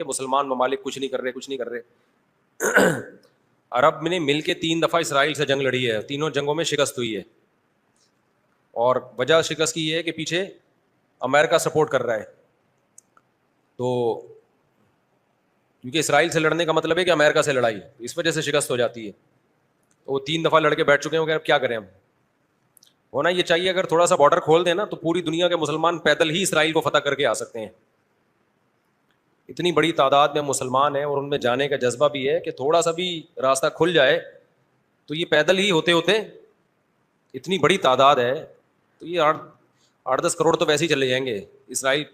کہ مسلمان ممالک کچھ نہیں کر رہے. عرب نے مل کے 3 دفعہ اسرائیل سے جنگ لڑی ہے, تینوں جنگوں میں شکست ہوئی ہے, اور وجہ شکست کی یہ ہے کہ پیچھے امریکہ سپورٹ کر رہا ہے. تو کیونکہ اسرائیل سے لڑنے کا مطلب ہے کہ امریکہ سے لڑائی, اس وجہ سے شکست ہو جاتی ہے. تو وہ 3 دفعہ لڑ کے بیٹھ چکے ہیں, کہ اب کیا کریں ہم. ہونا یہ چاہیے اگر تھوڑا سا بارڈر کھول دیں نا تو پوری دنیا کے مسلمان پیدل ہی اسرائیل کو فتح کر کے آ سکتے ہیں. اتنی بڑی تعداد میں مسلمان ہیں اور ان میں جانے کا جذبہ بھی ہے کہ تھوڑا سا بھی راستہ کھل جائے تو یہ پیدل ہی ہوتے ہوتے, اتنی بڑی تعداد ہے تو یہ 8-10 کروڑ تو ویسے ہی چلے جائیں گے. اسرائیل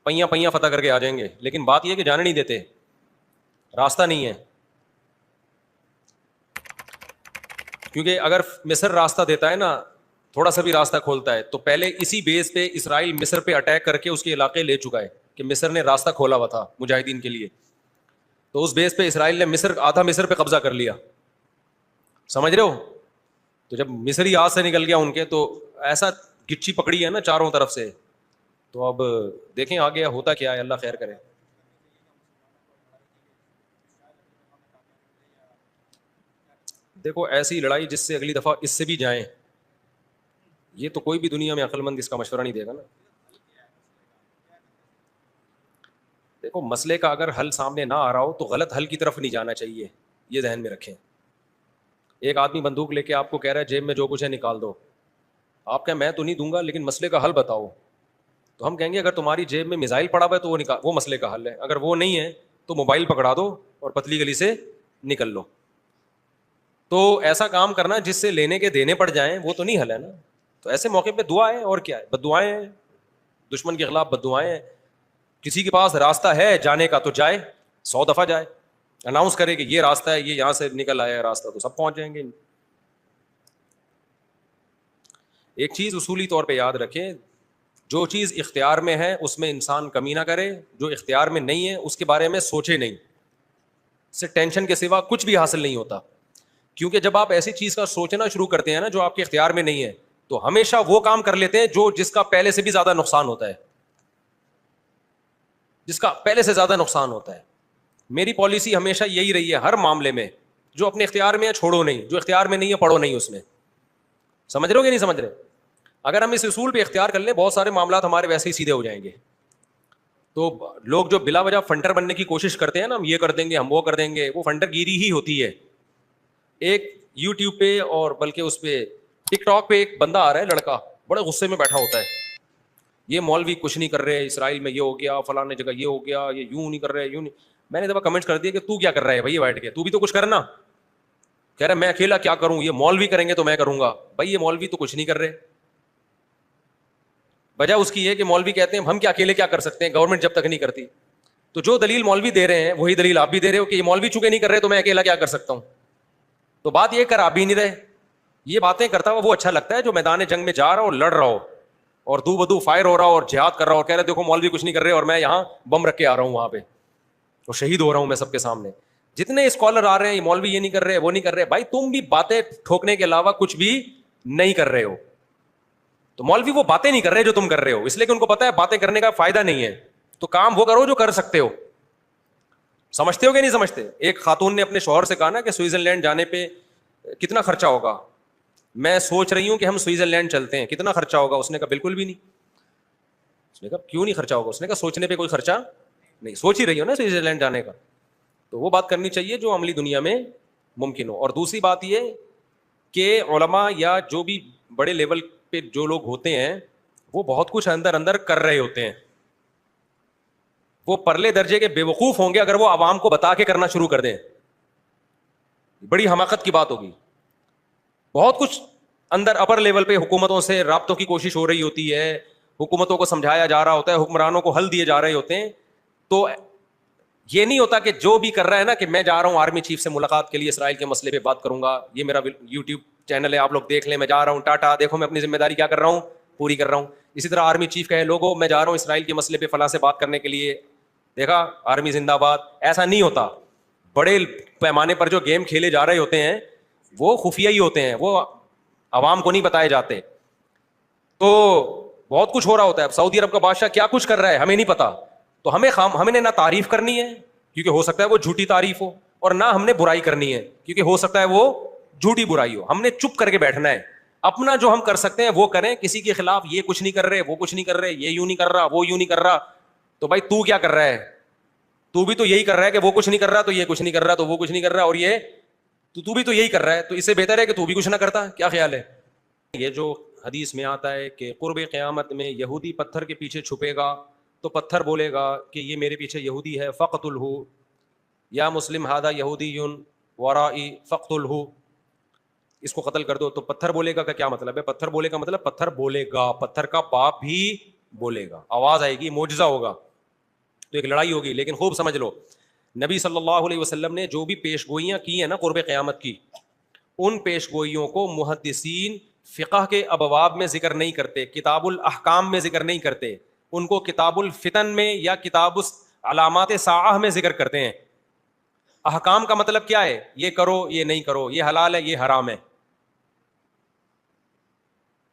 پہیاں فتح کر کے آ جائیں گے. لیکن بات یہ ہے کہ جانے نہیں دیتے, راستہ نہیں ہے. کیونکہ اگر مصر راستہ دیتا ہے نا, تھوڑا سا بھی راستہ کھولتا ہے, تو پہلے اسی بیس پہ اسرائیل مصر پہ اٹیک کر کے اس کے علاقے لے چکا ہے کہ مصر نے راستہ کھولا ہوا تھا مجاہدین کے لیے. تو اس بیس پہ اسرائیل نے آدھا مصر پہ قبضہ کر لیا. سمجھ رہے ہو؟ تو جب مصری ہاتھ سے نکل گیا ان کے, تو ایسا گچھی پکڑی ہے نا چاروں طرف سے. تو اب دیکھیں آگے ہوتا کیا ہے, اللہ خیر کرے. دیکھو ایسی لڑائی جس سے اگلی دفعہ اس سے بھی جائیں, یہ تو کوئی بھی دنیا میں عقل مند اس کا مشورہ نہیں دے گا نا. دیکھو مسئلے کا اگر حل سامنے نہ آ رہا ہو تو غلط حل کی طرف نہیں جانا چاہیے, یہ ذہن میں رکھیں. ایک آدمی بندوق لے کے آپ کو کہہ رہا ہے جیب میں جو کچھ ہے نکال دو, آپ کہیں میں تو نہیں دوں گا لیکن مسئلے کا حل بتاؤ. تو ہم کہیں گے اگر تمہاری جیب میں میزائل پڑا ہوا ہے تو وہ مسئلے کا حل ہے, اگر وہ نہیں ہے تو موبائل پکڑا دو اور پتلی گلی سے نکل لو. تو ایسا کام کرنا جس سے لینے کے دینے پڑ جائیں وہ تو نہیں حل ہے نا. تو ایسے موقع پہ دعا ہے, اور کیا ہے, بد دعائیں ہیں, دشمن کے خلاف بد دعائیں ہیں. کسی کے پاس راستہ ہے جانے کا تو جائے, 100 دفعہ جائے, اناؤنس کرے کہ یہ راستہ ہے, یہ یہاں سے نکل آیا ہے راستہ, تو سب پہنچ جائیں گے. ایک چیز اصولی طور پہ یاد رکھیں, جو چیز اختیار میں ہے اس میں انسان کمی نہ کرے, جو اختیار میں نہیں ہے اس کے بارے میں سوچے نہیں. اس سے ٹینشن کے سوا کچھ بھی حاصل نہیں ہوتا. کیونکہ جب آپ ایسی چیز کا سوچنا شروع کرتے ہیں نا جو آپ کے اختیار میں نہیں ہے, تو ہمیشہ وہ کام کر لیتے ہیں جس کا پہلے سے بھی زیادہ نقصان ہوتا ہے, جس کا پہلے سے زیادہ نقصان ہوتا ہے. میری پالیسی ہمیشہ یہی رہی ہے ہر معاملے میں, جو اپنے اختیار میں ہے چھوڑو نہیں, جو اختیار میں نہیں ہے پڑھو نہیں اس میں. سمجھ رہے ہو کہ نہیں سمجھ رہے؟ اگر ہم اس اصول پہ اختیار کر لیں بہت سارے معاملات ہمارے ویسے ہی سیدھے ہو جائیں گے. تو لوگ جو بلا وجہ فنٹر بننے کی کوشش کرتے ہیں نا, ہم یہ کر دیں گے, ہم وہ کر دیں گے, وہ فنٹر گیری ہی ہوتی ہے. ایک یوٹیوب پہ اور بلکہ اس پہ ٹک ٹاک پہ ایک بندہ آ رہا ہے, لڑکا بڑے غصے میں بیٹھا ہوتا ہے, یہ مولوی کچھ نہیں کر رہے, اسرائیل میں یہ ہو گیا, فلانے جگہ یہ ہو گیا, یہ یوں نہیں کر رہے, یوں نہیں. میں نے دفعہ کمنٹ کر دیا کہ تو کیا کر رہا ہے بھائی بیٹھ کے, تو بھی تو کچھ کرنا. کہہ رہا میں اکیلا کیا کروں, یہ مولوی کریں گے تو میں کروں گا. بھائی یہ مولوی تو کچھ نہیں کر رہے. وجہ اس کی ہے کہ مولوی کہتے ہیں ہم کیا اکیلے کیا کر سکتے ہیں, گورنمنٹ جب تک نہیں کرتی. تو جو دلیل مولوی دے رہے ہیں وہی دلیل آپ بھی دے رہے ہو کہ یہ مولوی چونکہ نہیں کر رہے تو میں اکیلا کیا کر سکتا ہوں. تو بات یہ کر آپ بھی نہیں رہے. یہ باتیں کرتا ہوا وہ اچھا لگتا ہے جو میدان جنگ میں جا رہا ہو اور لڑ رہا ہو اور دو بدو فائر ہو رہا ہو اور جہاد کر رہا ہو, کہہ رہے دیکھو مولوی کچھ نہیں کر رہے اور میں یہاں بم رکھ کے آ رہا ہوں وہاں پہ اور شہید ہو رہا ہوں میں سب کے سامنے. جتنے اسکالر آ رہے ہیں یہ مولوی یہ نہیں کر رہے وہ نہیں کر رہے, بھائی تم بھی باتیں ٹھوکنے کے علاوہ کچھ بھی نہیں کر رہے ہو. تو مولوی وہ باتیں نہیں کر رہے جو تم کر رہے ہو, اس لیے کہ ان کو پتا ہے باتیں کرنے کا فائدہ نہیں ہے. تو کام وہ کرو جو کر سکتے ہو. سمجھتے ہو کہ نہیں سمجھتے؟ ایک خاتون نے اپنے شوہر سے کہا نا کہ سوئٹزرلینڈ جانے پہ کتنا خرچہ ہوگا, میں سوچ رہی ہوں کہ ہم سوئٹزرلینڈ چلتے ہیں, کتنا خرچہ ہوگا؟ اس نے کہا بالکل بھی نہیں. اس نے کہا کیوں نہیں خرچہ ہوگا؟ اس نے کہا سوچنے پہ کوئی خرچہ نہیں, سوچ ہی رہی ہو نا سوئٹزرلینڈ جانے کا. تو وہ بات کرنی چاہیے جو عملی دنیا میں ممکن ہو. اور دوسری بات یہ کہ علماء یا جو بھی بڑے لیول پہ جو لوگ ہوتے ہیں وہ بہت کچھ اندر اندر کر رہے ہوتے ہیں. وہ پرلے درجے کے بے وقوف ہوں گے اگر وہ عوام کو بتا کے کرنا شروع کر دیں, بڑی حماقت کی بات ہوگی. بہت کچھ اندر اپر لیول پہ حکومتوں سے رابطوں کی کوشش ہو رہی ہوتی ہے, حکومتوں کو سمجھایا جا رہا ہوتا ہے, حکمرانوں کو حل دیے جا رہے ہوتے ہیں. تو یہ نہیں ہوتا کہ جو بھی کر رہا ہے نا کہ میں جا رہا ہوں آرمی چیف سے ملاقات کے لیے اسرائیل کے مسئلے پہ بات کروں گا, یہ میرا یوٹیوب چینل ہے آپ لوگ دیکھ لیں, میں جا رہا ہوں ٹاٹا دیکھو میں اپنی ذمہ داری کیا کر رہا ہوں پوری کر رہا ہوں. اسی طرح آرمی چیف کہے لوگوں میں جا رہا ہوں اسرائیل کے مسئلے پہ فلاں سے بات کرنے کے لیے, دیکھا آرمی زندہ باد. ایسا نہیں ہوتا. بڑے پیمانے پر جو گیم کھیلے جا رہے ہوتے ہیں وہ خفیہ ہی ہوتے ہیں, وہ عوام کو نہیں بتائے جاتے. تو بہت کچھ ہو رہا ہوتا ہے. اب سعودی عرب کا بادشاہ کیا کچھ کر رہا ہے ہمیں نہیں پتا, تو ہمیں نہ تعریف کرنی ہے کیونکہ ہو سکتا ہے وہ جھوٹی تعریف ہو, اور نہ ہم نے برائی کرنی ہے کیونکہ ہو سکتا ہے وہ جھوٹی برائی ہو. ہم نے چپ کر کے بیٹھنا ہے, اپنا جو ہم کر سکتے ہیں وہ کریں, کسی کے خلاف یہ کچھ نہیں کر رہے, وہ کچھ نہیں کر رہے, یہ یوں نہیں کر رہا, وہ یوں نہیں کر رہا, تو بھائی تو کیا کر رہا ہے؟ تو بھی تو یہی کر رہا ہے کہ وہ کچھ نہیں کر رہا تو یہ کچھ نہیں کر رہا تو وہ کچھ نہیں کر رہا, اور یہ تو بھی تو یہی کر رہا ہے, تو اس سے بہتر ہے کہ تو بھی کچھ نہ کرتا. کیا خیال ہے؟ یہ جو حدیث میں آتا ہے کہ قرب قیامت میں یہودی پتھر کے پیچھے چھپے گا تو پتھر بولے گا کہ یہ میرے پیچھے یہودی ہے, فقتلہ یا مسلم ھذا یہودی ورائی فقتلہ, اس کو قتل کر دو. تو پتھر بولے گا کا کیا مطلب ہے؟ پتھر بولے کا مطلب پتھر بولے گا, پتھر کا باپ بھی بولے گا, آواز آئے گی, معجزہ ہوگا, تو ایک لڑائی ہوگی. لیکن خوب سمجھ لو, نبی صلی اللہ علیہ وسلم نے جو بھی پیش گوئیاں کی ہیں نا قرب قیامت کی, ان پیش گوئیوں کو محدثین فقہ کے ابواب میں ذکر نہیں کرتے, کتاب الاحکام میں ذکر نہیں کرتے, ان کو کتاب الفتن میں یا کتاب علامات ساعہ میں ذکر کرتے ہیں. احکام کا مطلب کیا ہے؟ یہ کرو, یہ نہیں کرو, یہ حلال ہے, یہ حرام ہے.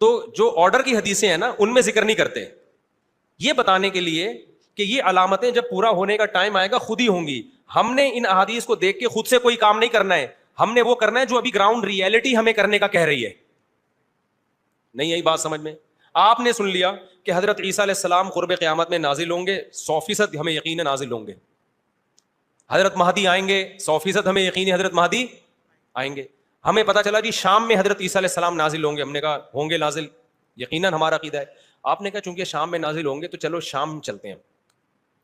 تو جو آرڈر کی حدیثیں ہیں نا ان میں ذکر نہیں کرتے, یہ بتانے کے لیے کہ یہ علامتیں جب پورا ہونے کا ٹائم آئے گا خود ہی ہوں گی. ہم نے ان احادیث کو دیکھ کے خود سے کوئی کام نہیں کرنا ہے, ہم نے وہ کرنا ہے جو ابھی گراؤنڈ ریئلٹی ہمیں کرنے کا کہہ رہی ہے. نہیں یہی بات سمجھ میں؟ آپ نے سن لیا کہ حضرت عیسیٰ علیہ السلام قرب قیامت میں نازل ہوں گے, 100% ہمیں یقین ہے نازل ہوں گے. حضرت مہدی آئیں گے, 100% ہمیں یقین ہے حضرت مہدی آئیں گے. ہمیں پتا چلا جی شام میں حضرت عیسیٰ علیہ السلام نازل ہوں گے, ہم نے کہا ہوں گے نازل, یقیناً ہمارا عقیدہ ہے. آپ نے کہا چونکہ شام میں نازل ہوں گے تو چلو شام چلتے ہیں,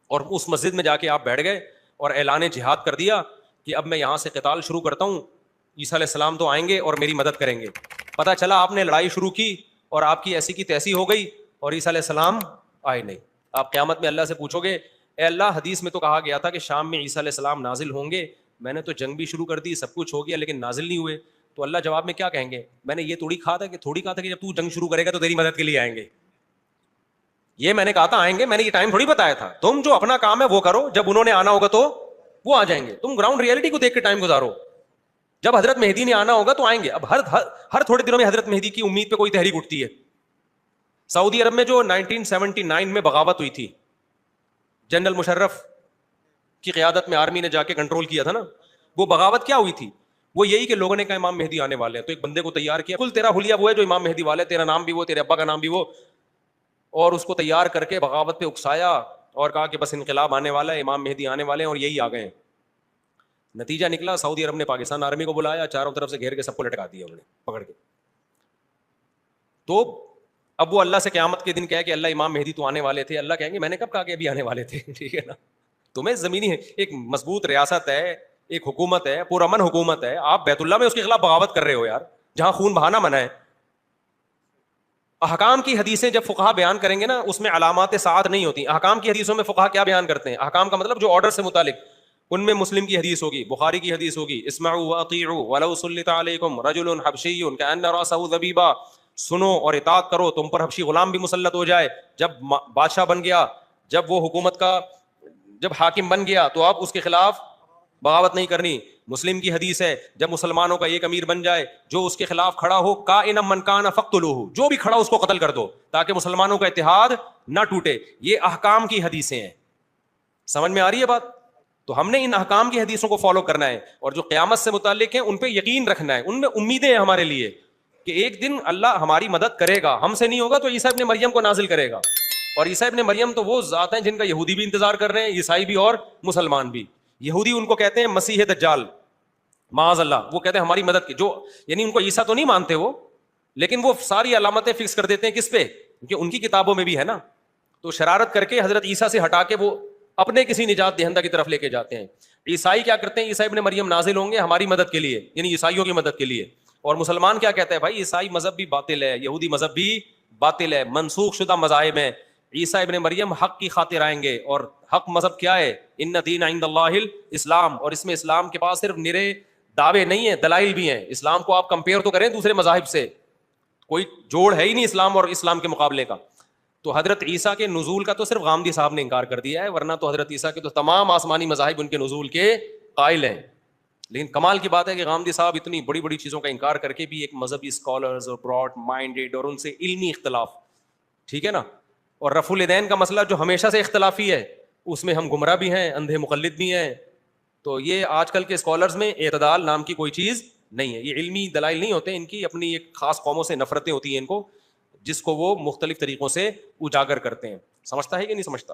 اور اس مسجد میں جا کے آپ بیٹھ گئے اور اعلان جہاد کر دیا کہ اب میں یہاں سے قتال شروع کرتا ہوں, عیسیٰ علیہ السلام تو آئیں گے اور میری مدد کریں گے. پتا چلا آپ نے لڑائی شروع کی اور آپ کی ایسی کی تیسی ہو گئی اور عیسیٰ علیہ السلام آئے نہیں. آپ قیامت میں اللہ سے پوچھو گے, اے اللہ حدیث میں تو کہا گیا تھا کہ شام میں عیسیٰ علیہ السلام نازل ہوں گے, میں نے تو جنگ بھی شروع کر دی, سب کچھ ہو گیا, لیکن نازل نہیں ہوئے. تو اللہ جواب میں کیا کہیں گے؟ میں نے یہ تھوڑی کہا تھا کہ جب تو جنگ شروع کرے گا تو تیری مدد کے لیے آئیں گے. یہ میں نے کہا تھا آئیں گے, میں نے یہ ٹائم تھوڑی بتایا تھا. تم جو اپنا کام ہے وہ کرو, جب انہوں نے آنا ہوگا تو وہ آ جائیں گے. تم گراؤنڈ ریئلٹی کو دیکھ کے ٹائم گزارو. جب حضرت مہدی نے آنا ہوگا تو آئیں گے. اب ہر تھوڑے دنوں میں حضرت مہدی کی امید پہ کوئی تحریک اٹھتی ہے. سعودی عرب میں جو 1979 میں بغاوت ہوئی تھی, جنرل مشرف کی قیادت میں آرمی نے جا کے کنٹرول کیا تھا نا, وہ بغاوت کیا ہوئی تھی؟ وہ یہی کہ لوگوں نے کہا امام مہدی آنے والے ہیں, تو ایک بندے کو تیار کیا, کل تیرا حلیہ وہ ہے جو امام مہدی والے, تیرا نام بھی وہ, تیرے ابا کا نام بھی وہ, اور اس کو تیار کر کے بغاوت پہ اکسایا اور کہا کہ بس انقلاب آنے والا ہے, امام مہدی آنے والے ہیں, اور یہی آ گئے ہیں. نتیجہ نکلا سعودی عرب نے پاکستان آرمی کو بلایا, چاروں طرف سے گھیر کے سب کو لٹکا دیا انہوں نے پکڑ کے. تو اب وہ اللہ سے قیامت کے دن کہے کہ اللہ امام مہدی تو آنے والے تھے, اللہ کہیں گے میں نے کب کہا کہ ابھی آنے والے تھے؟ ٹھیک ہے نا. تمہیں زمینی ایک مضبوط ریاست ہے, ایک حکومت ہے, پرامن حکومت ہے, آپ بیت اللہ میں اس کے خلاف بغاوت کر رہے ہو یار, جہاں خون بہانا منع ہے. احکام کی حدیثیں جب فقہا بیان کریں گے نا اس میں علامات ساعت نہیں ہوتی. احکام کی حدیثوں میں فقہا کیا بیان کرتے ہیں؟ احکام کا مطلب جو آرڈر سے متعلق, ان میں مسلم کی حدیث ہوگی, بخاری کی حدیث ہوگی, اسمعوا واطیعوا ولو سلط علیکم رجل حبشی کأن رأسہ ذبیبہ, سنو اور اطاعت کرو, تم پر حبشی غلام بھی مسلط ہو جائے. جب بادشاہ بن گیا, جب وہ حکومت کا جب حاکم بن گیا تو آپ اس کے خلاف بغاوت نہیں کرنی. مسلم کی حدیث ہے جب مسلمانوں کا ایک امیر بن جائے, جو اس کے خلاف کھڑا ہو, کائنا من کان فقتلوہ, جو بھی کھڑا اس کو قتل کر دو تاکہ مسلمانوں کا اتحاد نہ ٹوٹے. یہ احکام کی حدیثیں ہیں. سمجھ میں آ رہی ہے بات؟ تو ہم نے ان احکام کی حدیثوں کو فالو کرنا ہے, اور جو قیامت سے متعلق ہیں ان پہ یقین رکھنا ہے, ان میں امیدیں ہیں ہمارے لیے کہ ایک دن اللہ ہماری مدد کرے گا. ہم سے نہیں ہوگا تو عیسیٰ ابن مریم کو نازل کرے گا, اور عیسیٰ ابن مریم تو وہ ذات ہیں جن کا یہودی بھی انتظار کر رہے ہیں, عیسائی بھی اور مسلمان بھی. یہودی ان کو کہتے ہیں مسیح دجال, معاذ اللہ, وہ کہتے ہیں ہماری مدد کی, جو یعنی ان کو عیسیٰ تو نہیں مانتے وہ, لیکن وہ ساری علامتیں فکس کر دیتے ہیں کس پہ؟ کیونکہ ان کی کتابوں میں بھی ہے نا. تو شرارت کر کے حضرت عیسیٰ سے ہٹا کے وہ اپنے کسی نجات دہندہ کی طرف لے کے جاتے ہیں. عیسائی کیا کرتے ہیں؟ عیسیٰ ابن مریم نازل ہوں گے ہماری مدد کے لیے, یعنی عیسائیوں کی مدد کے لیے. اور مسلمان کیا کہتا ہے؟ بھائی عیسائی مذہب بھی باطل ہے, یہودی مذہب بھی باطل ہے, منسوخ شدہ مذاہب ہیں. عیسیٰ ابن مریم حق کی خاطر آئیں گے, اور حق مذہب کیا ہے؟ ان دین عند اللہ الاسلام, اور اس میں اسلام کے پاس صرف نرے دعوے نہیں ہیں, دلائل بھی ہیں. اسلام کو آپ کمپیئر تو کریں دوسرے مذاہب سے, کوئی جوڑ ہے ہی نہیں اسلام اور اسلام کے مقابلے کا. تو حضرت عیسیٰ کے نزول کا تو صرف غامدی صاحب نے انکار کر دیا ہے, ورنہ تو حضرت عیسیٰ کے تو تمام آسمانی مذاہب ان کے نزول کے قائل ہیں. لیکن کمال کی بات ہے کہ غامدی صاحب اتنی بڑی بڑی چیزوں کا انکار کر کے بھی ایک مذہبی اسکالرز اور براڈ مائنڈیڈ اور ان سے علمی اختلاف, ٹھیک ہے نا, اور رفع الیدین کا مسئلہ جو ہمیشہ سے اختلافی ہے, اس میں ہم گمراہ بھی ہیں, اندھے مقلد بھی ہیں. تو یہ آج کل کے اسکالرز میں اعتدال نام کی کوئی چیز نہیں ہے. یہ علمی دلائل نہیں ہوتے, ان کی اپنی ایک خاص قوموں سے نفرتیں ہوتی ہیں ان کو, جس کو وہ مختلف طریقوں سے اجاگر کرتے ہیں. سمجھتا ہے کہ نہیں سمجھتا؟